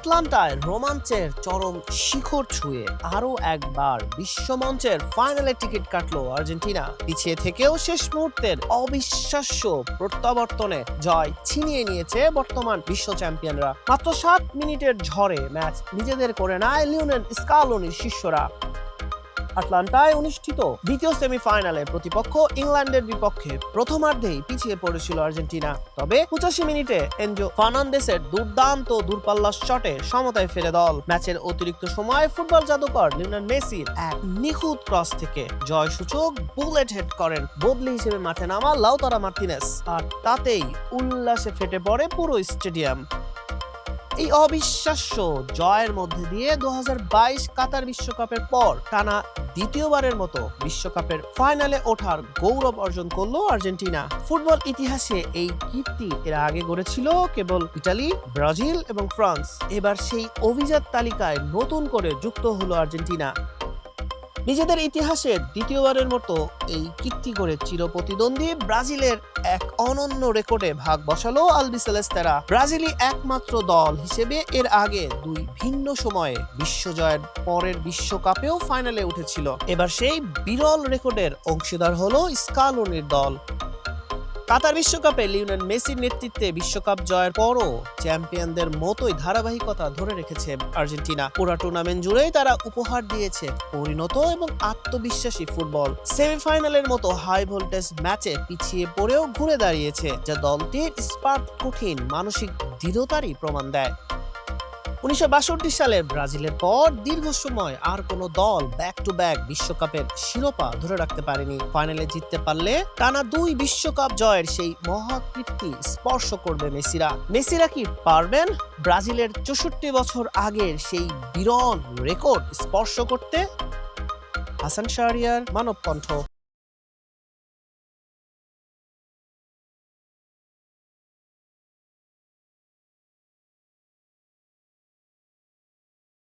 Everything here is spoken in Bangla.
আটলান্টায় রোমাঞ্চের চরম শিখর ছুঁয়ে আরো একবার বিশ্বমঞ্চের ফাইনালে টিকিট কাটলো আর্জেন্টিনা। পিছিয়ে থেকেও শেষ মুহূর্তের অবিশ্বাস্য প্রত্যাবর্তনে জয় ছিনিয়ে নিয়েছে বর্তমান বিশ্ব চ্যাম্পিয়নরা। মাত্র 7 মিনিটের ঝড়ে ম্যাচ নিজেদের করে নেয় লিওনেল স্কালোনির শিষ্যরা। আটলান্টায় অনুষ্ঠিত দ্বিতীয় সেমিফাইনালে প্রতিপক্ষ ইংল্যান্ডের বিপক্ষে প্রথমার্ধেই পিছিয়ে পড়েছিল আর্জেন্টিনা। তবে 85 মিনিটে এনজো ফার্নান্দেসের দুর্দান্ত দূরপাল্লার শটে সমতায় ফেরে দল। ম্যাচের অতিরিক্ত সময় ফুটবল জাদুকর লিওনেল মেসির এক নিখুঁত ক্রস থেকে জয়সূচক বুলেট হেড করেন বদলি হিসেবে মাঠে নামা লাউতারো মার্টিনেজ, আর তাতেই উল্লাসে ফেটে পড়ে পুরো স্টেডিয়াম। এই অবিশ্বাস্য জয়ের মধ্যে দিয়ে 2022 কাতার বিশ্বকাপের পর টানা দ্বিতীয়বারের মতো বিশ্বকাপের ফাইনালে ওঠার গৌরব অর্জন করলো আর্জেন্টিনা। ফুটবল ইতিহাসে এই কীর্তি এর আগে গড়েছিল কেবল ইতালি, ব্রাজিল এবং ফ্রান্স। এবার সেই অভিজাত তালিকায় নতুন করে যুক্ত হলো আর্জেন্টিনা। নিজেদের ইতিহাসে দ্বিতীয়বারের মতো এই কীর্তি করে চিরপ্রতিদ্বন্দ্বী ব্রাজিলের এক অনন্য রেকর্ডে ভাগ বসালো আলবিসেলেস্তেরা। ব্রাজিলই একমাত্র দল হিসেবে এর আগে দুই ভিন্ন সময়ে বিশ্বজয়ের পরের বিশ্বকাপেও ফাইনালে উঠেছিল। এবার সেই বিরল রেকর্ডের অংশীদার হলো স্কালোনির দল। কাতার বিশ্বকাপে লিওনেল মেসির নেতৃত্বে বিশ্বকাপ জয়ের পরও চ্যাম্পিয়নদের মতোই ধারাবাহিকতা ধরে রেখেছে আর্জেন্টিনা। পুরো টুর্নামেন্ট জুড়েই তারা উপহার দিয়েছে পরিণত এবং আত্মবিশ্বাসী ফুটবল। সেমিফাইনালের মতো হাই ভোল্টেজ ম্যাচে পিছিয়ে পড়েও ঘুরে দাঁড়িয়েছে, যা দলটির স্পার্ট কঠিন মানসিক দৃঢ়তারই প্রমাণ দেয়। 1962 সালে ব্রাজিলের পর দীর্ঘ সময় আর কোনো দল ব্যাক টু ব্যাক বিশ্বকাপের শিরোপা ধরে রাখতে পারেনি। ফাইনালে জিততে পারলে টানা 2 বিশ্বকাপ জয়ের সেই মহাকীর্তি স্পর্শ করবে মেসিরা কি পারবেন ব্রাজিলের 64 বছর আগের সেই বিরল রেকর্ড স্পর্শ করতে? হাসান শাহরিয়ার, মানব কণ্ঠ।